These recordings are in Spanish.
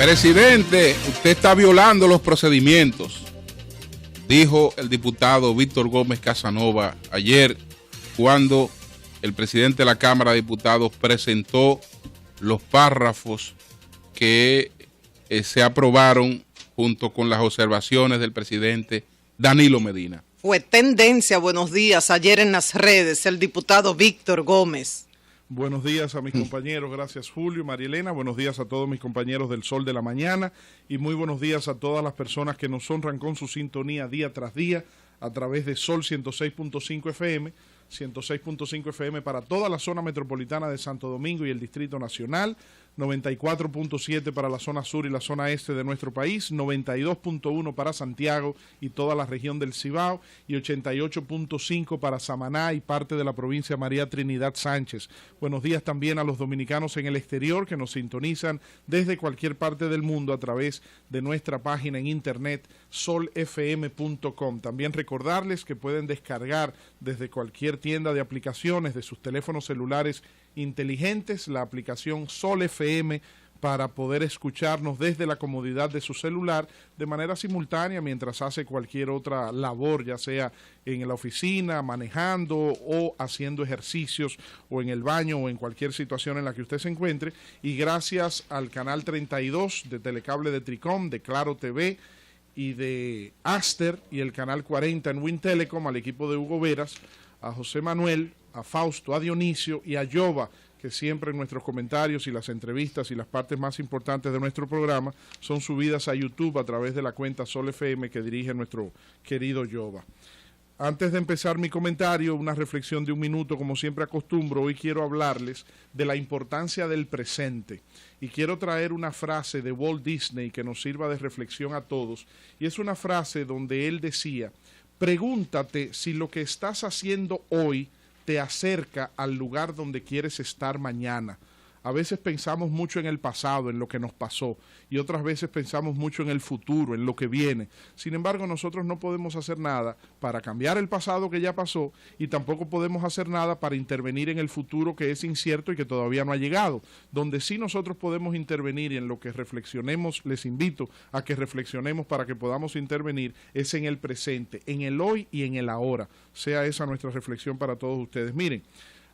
Presidente, usted está violando los procedimientos, dijo el diputado Víctor Gómez Casanova ayer cuando el presidente de la Cámara de Diputados presentó los párrafos que se aprobaron junto con las observaciones del presidente Danilo Medina. Fue tendencia, buenos días, ayer en las redes, el diputado Víctor Gómez. Buenos días a mis compañeros, gracias Julio, María Elena, buenos días a todos mis compañeros del Sol de la Mañana y muy buenos días a todas las personas que nos honran con su sintonía día tras día a través de Sol 106.5 FM, 106.5 FM para toda la zona metropolitana de Santo Domingo y el Distrito Nacional, 94.7 para la zona sur y la zona este de nuestro país, 92.1 para Santiago y toda la región del Cibao y 88.5 para Samaná y parte de la provincia María Trinidad Sánchez. Buenos días también a los dominicanos en el exterior que nos sintonizan desde cualquier parte del mundo a través de nuestra página en internet solfm.com. También recordarles que pueden descargar desde cualquier tienda de aplicaciones de sus teléfonos celulares inteligentes la aplicación Sol FM para poder escucharnos desde la comodidad de su celular de manera simultánea mientras hace cualquier otra labor, ya sea en la oficina, manejando o haciendo ejercicios o en el baño o en cualquier situación en la que usted se encuentre. Y gracias al canal 32 de Telecable de Tricom, de Claro TV y de Aster y el canal 40 en Win Telecom, al equipo de Hugo Veras, a José Manuel, a Fausto, a Dionisio y a Yoba, que siempre en nuestros comentarios y las entrevistas y las partes más importantes de nuestro programa son subidas a YouTube a través de la cuenta Sol FM que dirige nuestro querido Yoba. Antes de empezar mi comentario, una reflexión de un minuto, como siempre acostumbro, hoy quiero hablarles de la importancia del presente y quiero traer una frase de Walt Disney que nos sirva de reflexión a todos, y es una frase donde él decía: pregúntate si lo que estás haciendo hoy te acerca al lugar donde quieres estar mañana. A veces pensamos mucho en el pasado, en lo que nos pasó, y otras veces pensamos mucho en el futuro, en lo que viene. Sin embargo, nosotros no podemos hacer nada para cambiar el pasado que ya pasó y tampoco podemos hacer nada para intervenir en el futuro que es incierto y que todavía no ha llegado. Donde sí nosotros podemos intervenir y en lo que reflexionemos, les invito a que reflexionemos para que podamos intervenir, es en el presente, en el hoy y en el ahora. Sea esa nuestra reflexión para todos ustedes. Miren,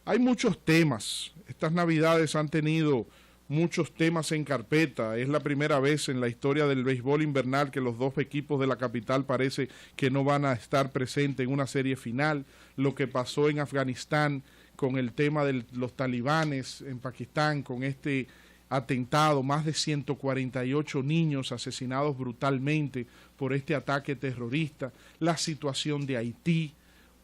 hay muchos temas. Estas Navidades han tenido muchos temas en carpeta. Es la primera vez en la historia del béisbol invernal que los dos equipos de la capital parece que no van a estar presentes en una serie final. Lo que pasó en Afganistán con el tema de los talibanes, en Pakistán con este atentado, más de 148 niños asesinados brutalmente por este ataque terrorista, la situación de Haití,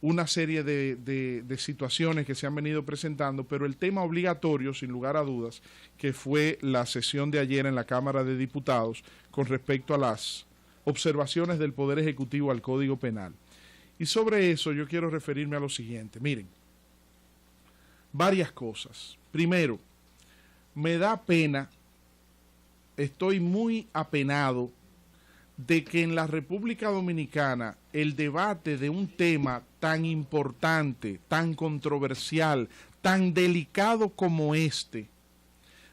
una serie de situaciones que se han venido presentando, pero el tema obligatorio, sin lugar a dudas, que fue la sesión de ayer en la Cámara de Diputados con respecto a las observaciones del Poder Ejecutivo al Código Penal. Y sobre eso yo quiero referirme a lo siguiente. Miren, varias cosas. Primero, me da pena, estoy muy apenado de que en la República Dominicana el debate de un tema tan importante, tan controversial, tan delicado como este,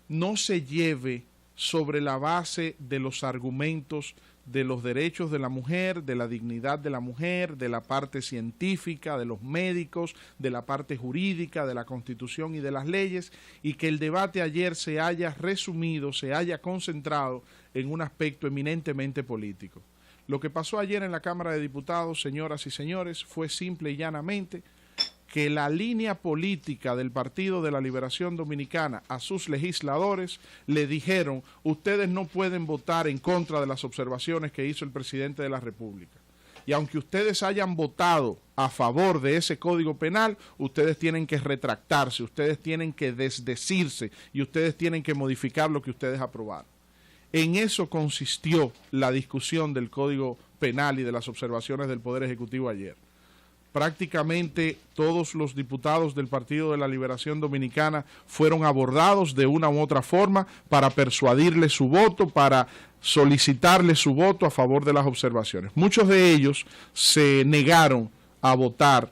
no se lleve sobre la base de los argumentos de los derechos de la mujer, de la dignidad de la mujer, de la parte científica, de los médicos, de la parte jurídica, de la Constitución y de las leyes, y que el debate ayer se haya resumido, se haya concentrado en un aspecto eminentemente político. Lo que pasó ayer en la Cámara de Diputados, señoras y señores, fue simple y llanamente que la línea política del Partido de la Liberación Dominicana a sus legisladores le dijeron: ustedes no pueden votar en contra de las observaciones que hizo el presidente de la República. Y aunque ustedes hayan votado a favor de ese Código Penal, ustedes tienen que retractarse, ustedes tienen que desdecirse y ustedes tienen que modificar lo que ustedes aprobaron. En eso consistió la discusión del Código Penal y de las observaciones del Poder Ejecutivo ayer. Prácticamente todos los diputados del Partido de la Liberación Dominicana fueron abordados de una u otra forma para persuadirle su voto, para solicitarle su voto a favor de las observaciones. Muchos de ellos se negaron a votar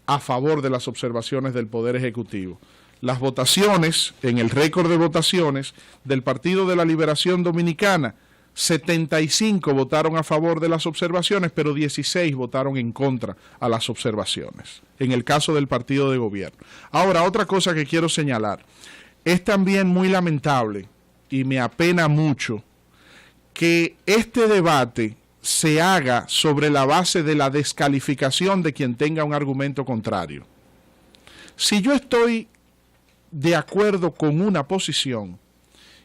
a favor de las observaciones del Poder Ejecutivo. las votaciones, en el récord de votaciones del Partido de la Liberación Dominicana, 75 votaron a favor de las observaciones, pero 16 votaron en contra a las observaciones, en el caso del partido de gobierno. Ahora, otra cosa que quiero señalar, es también muy lamentable y me apena mucho que este debate se haga sobre la base de la descalificación de quien tenga un argumento contrario. Si yo estoy de acuerdo con una posición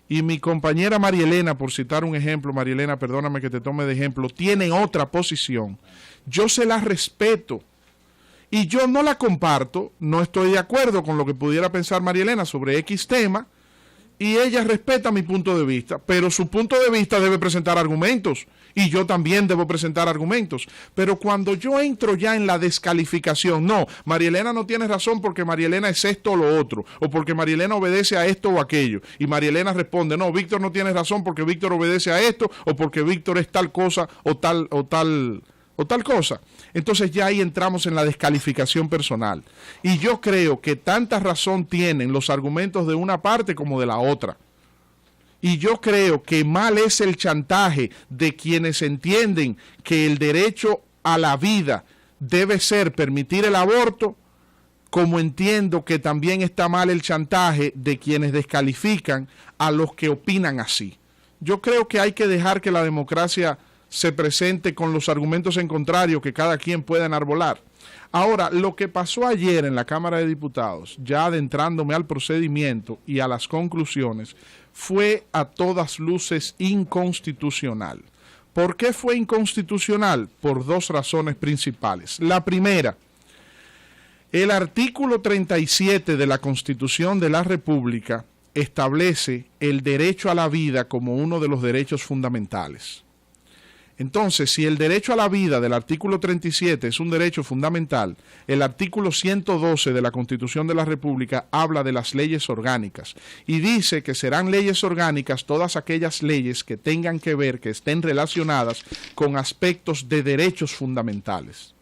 y mi compañera Marielena, por citar un ejemplo, Marielena, perdóname que te tome de ejemplo, tiene otra posición, yo se la respeto y yo no la comparto, no estoy de acuerdo con lo que pudiera pensar Marielena sobre X tema y ella respeta mi punto de vista, pero su punto de vista debe presentar argumentos y yo también debo presentar argumentos. Pero cuando yo entro ya en la descalificación, no, Marielena no tiene razón porque Marielena es esto o lo otro, o porque Marielena obedece a esto o aquello, y Marielena responde, no, Víctor no tiene razón porque Víctor obedece a esto, o porque Víctor es tal cosa o tal cosa. Entonces ya ahí entramos en la descalificación personal. Y yo creo que tanta razón tienen los argumentos de una parte como de la otra. Y yo creo que mal es el chantaje de quienes entienden que el derecho a la vida debe ser permitir el aborto, como entiendo que también está mal el chantaje de quienes descalifican a los que opinan así. Yo creo que hay que dejar que la democracia se presente con los argumentos en contrario que cada quien pueda enarbolar. Ahora, lo que pasó ayer en la Cámara de Diputados, ya adentrándome al procedimiento y a las conclusiones, fue a todas luces inconstitucional. ¿Por qué fue inconstitucional? Por dos razones principales. La primera, el artículo 37 de la Constitución de la República establece el derecho a la vida como uno de los derechos fundamentales. Entonces, si el derecho a la vida del artículo 37 es un derecho fundamental, el artículo 112 de la Constitución de la República habla de las leyes orgánicas y dice que serán leyes orgánicas todas aquellas leyes que tengan que ver, que estén relacionadas con aspectos de derechos fundamentales.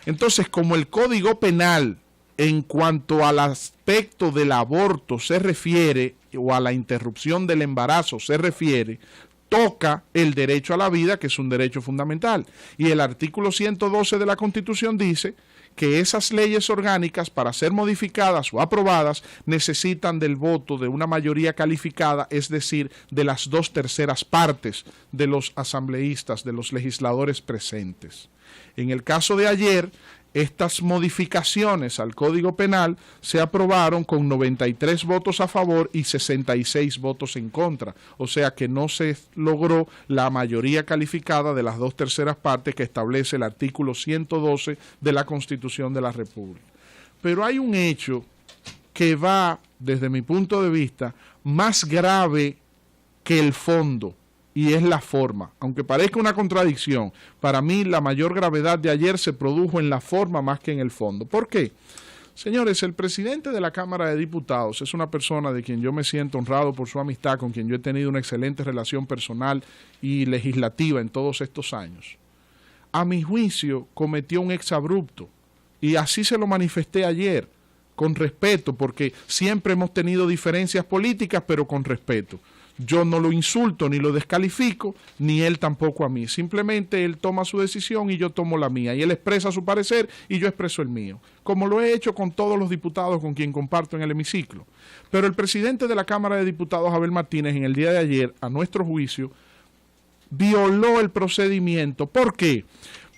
Entonces, como el Código Penal en cuanto al aspecto del aborto se refiere o a la interrupción del embarazo se refiere, toca el derecho a la vida, que es un derecho fundamental. Y el artículo 112 de la Constitución dice que esas leyes orgánicas, para ser modificadas o aprobadas, necesitan del voto de una mayoría calificada, es decir, de las 2/3 partes de los asambleístas, de los legisladores presentes. En el caso de ayer, estas modificaciones al Código Penal se aprobaron con 93 votos a favor y 66 votos en contra. O sea que no se logró la mayoría calificada de las 2/3 partes que establece el artículo 112 de la Constitución de la República. Pero hay un hecho que va, desde mi punto de vista, más grave que el fondo. Y es la forma. Aunque parezca una contradicción, para mí la mayor gravedad de ayer se produjo en la forma más que en el fondo. ¿Por qué? Señores, el presidente de la Cámara de Diputados es una persona de quien yo me siento honrado por su amistad, con quien yo he tenido una excelente relación personal y legislativa en todos estos años. A mi juicio, cometió un exabrupto y así se lo manifesté ayer, con respeto, porque siempre hemos tenido diferencias políticas, pero con respeto. Yo no lo insulto ni lo descalifico, ni él tampoco a mí. Simplemente él toma su decisión y yo tomo la mía. Y él expresa su parecer y yo expreso el mío. Como lo he hecho con todos los diputados con quien comparto en el hemiciclo. Pero el presidente de la Cámara de Diputados, Abel Martínez, en el día de ayer, a nuestro juicio, violó el procedimiento. ¿Por qué?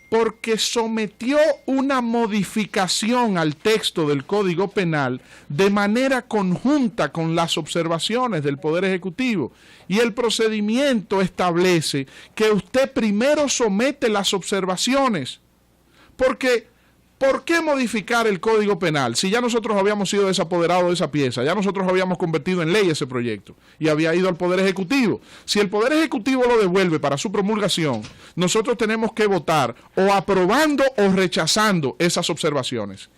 Porque sometió una modificación al texto del Código Penal de manera conjunta con las observaciones del Poder Ejecutivo. Y el procedimiento establece que usted primero somete las observaciones. Porque, ¿por qué modificar el Código Penal? Si ya nosotros habíamos sido desapoderados de esa pieza, ya nosotros habíamos convertido en ley ese proyecto y había ido al Poder Ejecutivo. Si el Poder Ejecutivo lo devuelve para su promulgación, nosotros tenemos que votar o aprobando o rechazando esas observaciones.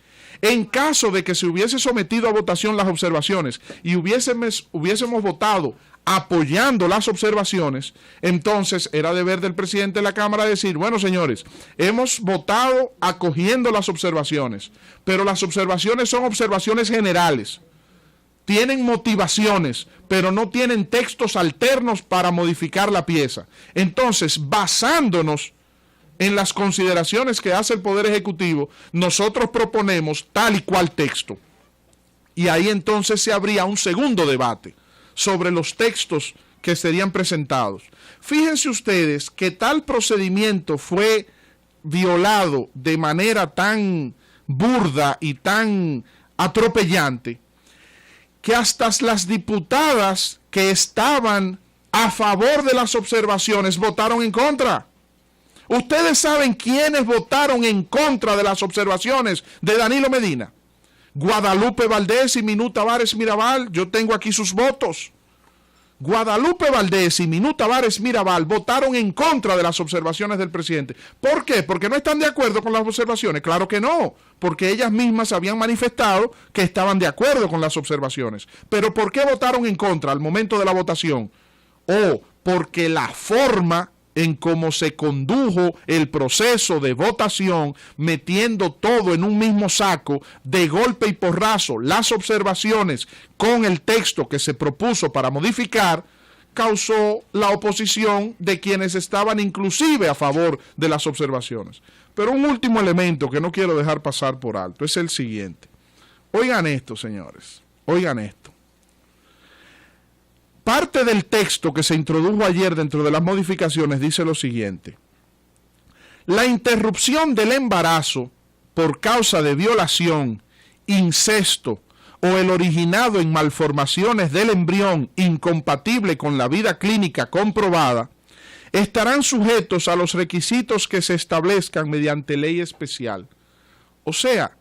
En caso de que se hubiese sometido a votación las observaciones y hubiésemos votado apoyando las observaciones, entonces era deber del presidente de la Cámara decir, bueno señores, hemos votado acogiendo las observaciones, pero las observaciones son observaciones generales. tienen motivaciones, pero no tienen textos alternos para modificar la pieza. Entonces, basándonos en las consideraciones que hace el Poder Ejecutivo, nosotros proponemos tal y cual texto. Y ahí entonces se habría un segundo debate sobre los textos que serían presentados. Fíjense ustedes que tal procedimiento fue violado de manera tan burda y tan atropellante que hasta las diputadas que estaban a favor de las observaciones votaron en contra. Ustedes saben quiénes votaron en contra de las observaciones de Danilo Medina. Guadalupe Valdés y Minú Tavares Mirabal, yo tengo aquí sus votos. Guadalupe Valdés y Minú Tavares Mirabal votaron en contra de las observaciones del presidente. ¿Por qué? ¿Porque no están de acuerdo con las observaciones? Claro que no, porque ellas mismas habían manifestado que estaban de acuerdo con las observaciones. Pero ¿por qué votaron en contra al momento de la votación? Porque la forma en cómo se condujo el proceso de votación, metiendo todo en un mismo saco, de golpe y porrazo, las observaciones con el texto que se propuso para modificar, causó la oposición de quienes estaban inclusive a favor de las observaciones. Pero un último elemento que no quiero dejar pasar por alto es el siguiente. Oigan esto, señores, oigan esto. Parte del texto que se introdujo ayer dentro de las modificaciones dice lo siguiente: la interrupción del embarazo por causa de violación, incesto o el originado en malformaciones del embrión incompatible con la vida clínica comprobada estarán sujetos a los requisitos que se establezcan mediante ley especial. O sea,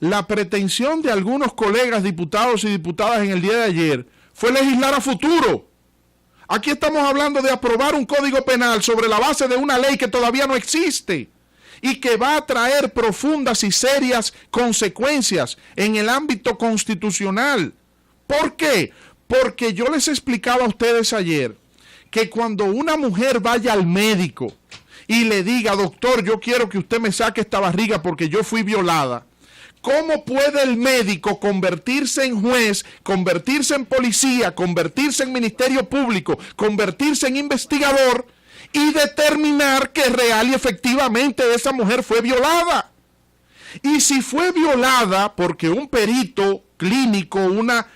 la pretensión de algunos colegas diputados y diputadas en el día de ayer fue legislar a futuro. Aquí estamos hablando de aprobar un código penal sobre la base de una ley que todavía no existe y que va a traer profundas y serias consecuencias en el ámbito constitucional. ¿Por qué? Porque yo les explicaba a ustedes ayer que cuando una mujer vaya al médico y le diga: doctor, yo quiero que usted me saque esta barriga porque yo fui violada, ¿cómo puede el médico convertirse en juez, convertirse en policía, convertirse en ministerio público, convertirse en investigador y determinar que real y efectivamente esa mujer fue violada? Y si fue violada porque un perito clínico, una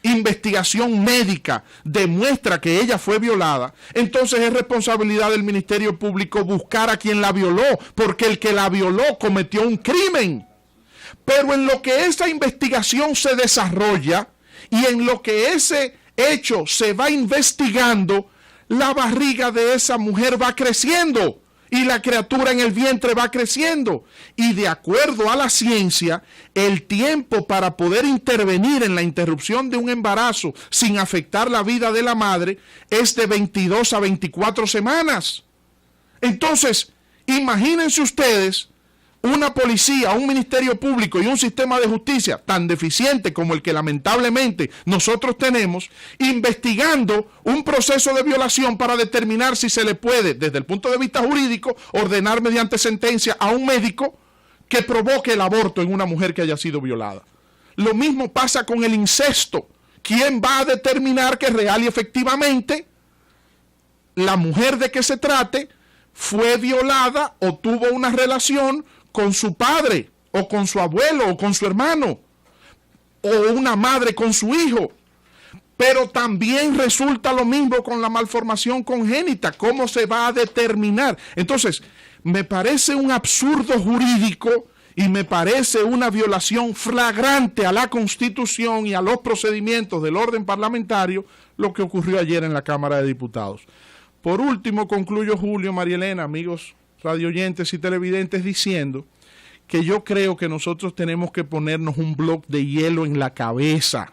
investigación médica demuestra que ella fue violada, entonces es responsabilidad del Ministerio Público buscar a quien la violó, porque el que la violó cometió un crimen. Pero en lo que esa investigación se desarrolla y en lo que ese hecho se va investigando, la barriga de esa mujer va creciendo y la criatura en el vientre va creciendo. Y de acuerdo a la ciencia, el tiempo para poder intervenir en la interrupción de un embarazo sin afectar la vida de la madre es de 22 a 24 semanas. Entonces, imagínense ustedes una policía, un ministerio público y un sistema de justicia tan deficiente como el que lamentablemente nosotros tenemos, investigando un proceso de violación para determinar si se le puede, desde el punto de vista jurídico, ordenar mediante sentencia a un médico que provoque el aborto en una mujer que haya sido violada. Lo mismo pasa con el incesto. ¿Quién va a determinar que real y efectivamente la mujer de que se trate fue violada o tuvo una relación con su padre, o con su abuelo, o con su hermano, o una madre con su hijo? Pero también resulta lo mismo con la malformación congénita. ¿Cómo se va a determinar? Entonces, me parece un absurdo jurídico y me parece una violación flagrante a la Constitución y a los procedimientos del orden parlamentario lo que ocurrió ayer en la Cámara de Diputados. Por último, concluyo, Julio, María Elena, amigos radioyentes y televidentes, diciendo que yo creo que nosotros tenemos que ponernos un bloque de hielo en la cabeza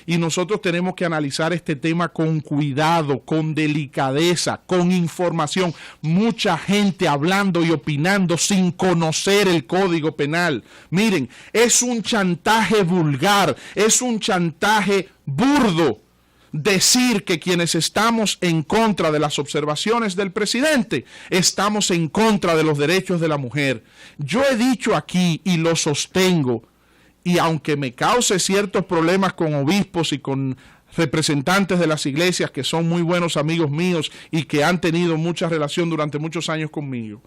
y nosotros tenemos que analizar este tema con cuidado, con delicadeza, con información. Mucha gente hablando y opinando sin conocer el Código Penal. Miren, es un chantaje vulgar, es un chantaje burdo decir que quienes estamos en contra de las observaciones del presidente estamos en contra de los derechos de la mujer. Yo he dicho aquí y lo sostengo y aunque me cause ciertos problemas con obispos y con representantes de las iglesias que son muy buenos amigos míos y que han tenido mucha relación durante muchos años conmigo,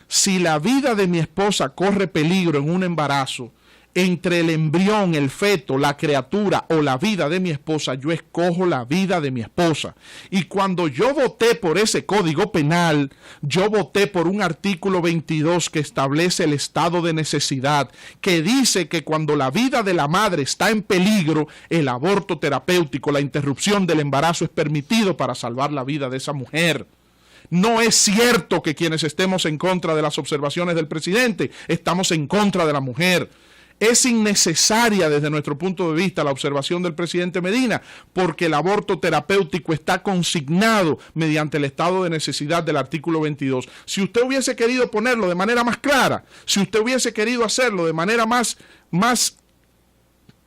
si la vida de mi esposa corre peligro en un embarazo, entre el embrión, el feto, la criatura o la vida de mi esposa, yo escojo la vida de mi esposa. Y cuando yo voté por ese código penal, yo voté por un artículo 22 que establece el estado de necesidad, que dice que cuando la vida de la madre está en peligro, el aborto terapéutico, la interrupción del embarazo es permitido para salvar la vida de esa mujer. No es cierto que quienes estemos en contra de las observaciones del presidente, estamos en contra de la mujer. Es innecesaria desde nuestro punto de vista la observación del presidente Medina, porque el aborto terapéutico está consignado mediante el estado de necesidad del artículo 22. Si usted hubiese querido ponerlo de manera más clara, si usted hubiese querido hacerlo de manera más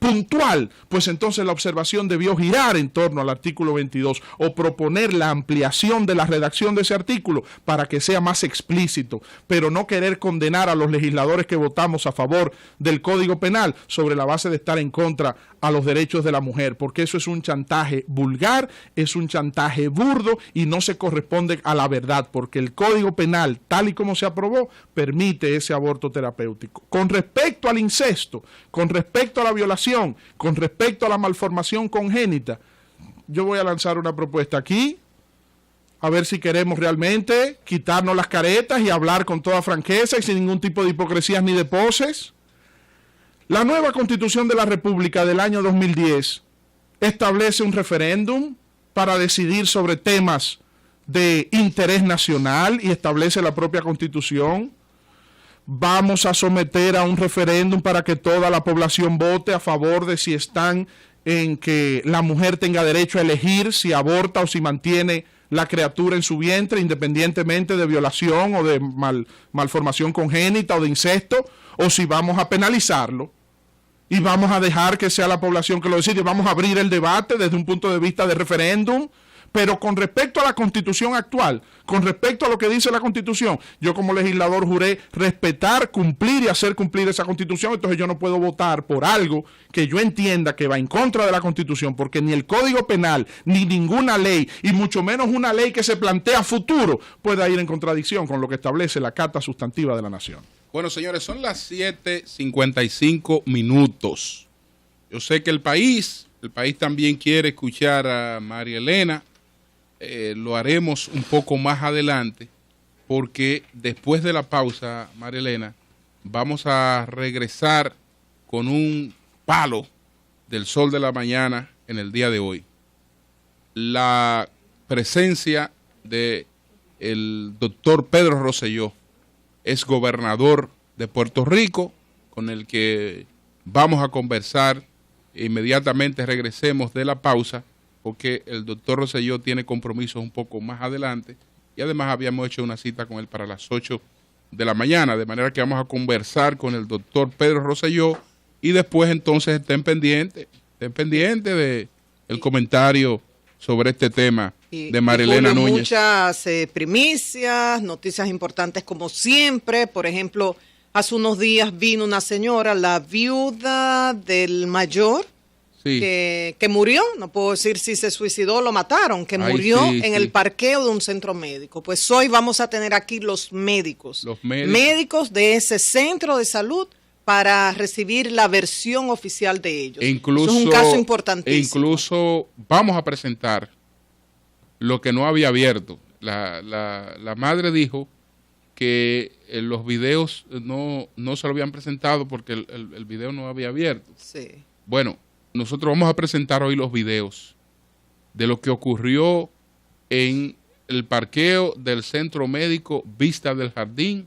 puntual, pues entonces la observación debió girar en torno al artículo 22 o proponer la ampliación de la redacción de ese artículo para que sea más explícito, pero no querer condenar a los legisladores que votamos a favor del Código Penal sobre la base de estar en contra a los derechos de la mujer, porque eso es un chantaje vulgar, es un chantaje burdo y no se corresponde a la verdad, porque el Código Penal, tal y como se aprobó, permite ese aborto terapéutico. Con respecto al incesto, con respecto a la violación, con respecto a la malformación congénita, yo voy a lanzar una propuesta aquí, a ver si queremos realmente quitarnos las caretas y hablar con toda franqueza y sin ningún tipo de hipocresías ni de poses. La nueva Constitución de la República del año 2010 establece un referéndum para decidir sobre temas de interés nacional y establece la propia Constitución. Vamos a someter a un referéndum para que toda la población vote a favor de si están en que la mujer tenga derecho a elegir si aborta o si mantiene la criatura en su vientre, independientemente de violación o de malformación congénita o de incesto, o si vamos a penalizarlo y vamos a dejar que sea la población que lo decide. Vamos a abrir el debate desde un punto de vista de referéndum, pero con respecto a la Constitución actual, con respecto a lo que dice la Constitución, yo como legislador juré respetar, cumplir y hacer cumplir esa Constitución. Entonces yo no puedo votar por algo que yo entienda que va en contra de la Constitución, porque ni el Código Penal, ni ninguna ley, y mucho menos una ley que se plantea futuro, pueda ir en contradicción con lo que establece la Carta Sustantiva de la Nación. Bueno, señores, son las 7:55 minutos. Yo sé que el país también quiere escuchar a María Elena. Lo haremos un poco más adelante, porque después de la pausa, María Elena, vamos a regresar con un palo del Sol de la Mañana en el día de hoy. La presencia de el doctor Pedro Rosselló, es gobernador de Puerto Rico, con el que vamos a conversar inmediatamente regresemos de la pausa, porque el doctor Rosselló tiene compromisos un poco más adelante y además habíamos hecho una cita con él para las 8 de la mañana, de manera que vamos a conversar con el doctor Pedro Rosselló y después entonces estén pendientes de el comentario sobre este tema de María Elena Núñez. Muchas primicias, noticias importantes como siempre. Por ejemplo, hace unos días vino una señora, la viuda del mayor, sí, que murió, no puedo decir si se suicidó o lo mataron, que murió en el parqueo de un centro médico. Pues hoy vamos a tener aquí los médicos de ese centro de salud para recibir la versión oficial de ellos. Incluso, eso es un caso importantísimo. Incluso vamos a presentar lo que no había abierto. La madre dijo que los videos no se lo habían presentado porque el video no había abierto. Sí. Bueno, nosotros vamos a presentar hoy los videos de lo que ocurrió en el parqueo del Centro Médico Vista del Jardín,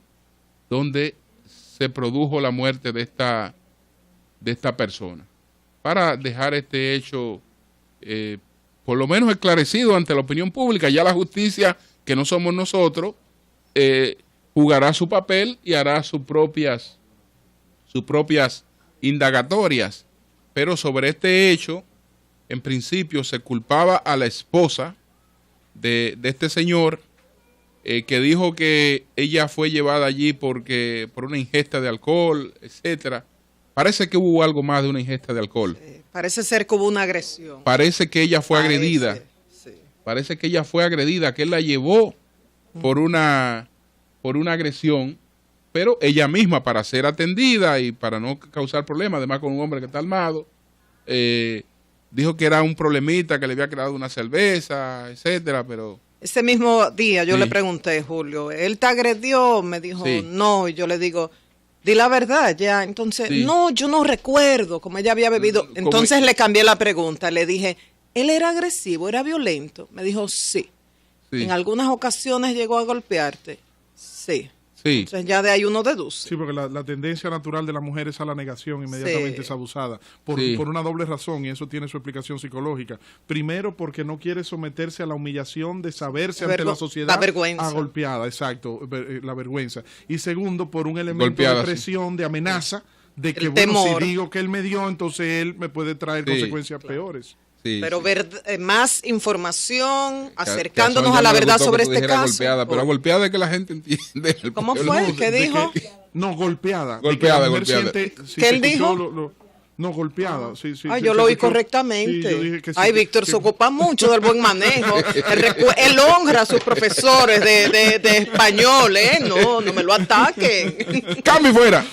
donde se produjo la muerte de esta persona, para dejar este hecho por lo menos esclarecido ante la opinión pública. Ya la justicia, que no somos nosotros, jugará su papel y hará sus propias indagatorias. Pero sobre este hecho, en principio se culpaba a la esposa de este señor, que dijo que ella fue llevada allí por una ingesta de alcohol, etcétera, Parece que hubo algo más de una ingesta de alcohol. Sí, parece ser que hubo una agresión. Parece que ella fue agredida. Sí. Parece que ella fue agredida, que él la llevó por una agresión, pero ella misma, para ser atendida y para no causar problemas, además con un hombre que está armado, dijo que era un problemita, que le había creado una cerveza, etcétera, pero... Ese mismo día yo le pregunté, Julio, ¿él te agredió? Me dijo, no, y yo le digo, di la verdad ya. Entonces, no, yo no recuerdo, como ella había bebido. Entonces le cambié la pregunta, le dije, ¿él era agresivo, era violento? Me dijo, sí. ¿En algunas ocasiones llegó a golpearte? Sí. Entonces ya de ahí uno deduce. Sí, porque la tendencia natural de la mujer es a la negación, inmediatamente es abusada, por una doble razón, y eso tiene su explicación psicológica. Primero, porque no quiere someterse a la humillación de saberse ante la sociedad la vergüenza. Golpeada, exacto, la vergüenza. Y segundo, por un elemento de presión, de amenaza, de que, bueno, si digo que él me dio, entonces él me puede traer consecuencias peores. Pero más información, acercándonos a la verdad sobre este caso. Golpeada, pero golpeada es que la gente entiende. ¿Cómo fue? ¿Qué dijo? No, golpeada. Golpeada. ¿Qué él dijo? No, golpeada. Sí, yo lo oí correctamente. Víctor se ocupa mucho del buen manejo. Él honra a sus profesores de español, No me lo ataquen. ¡Cambio fuera!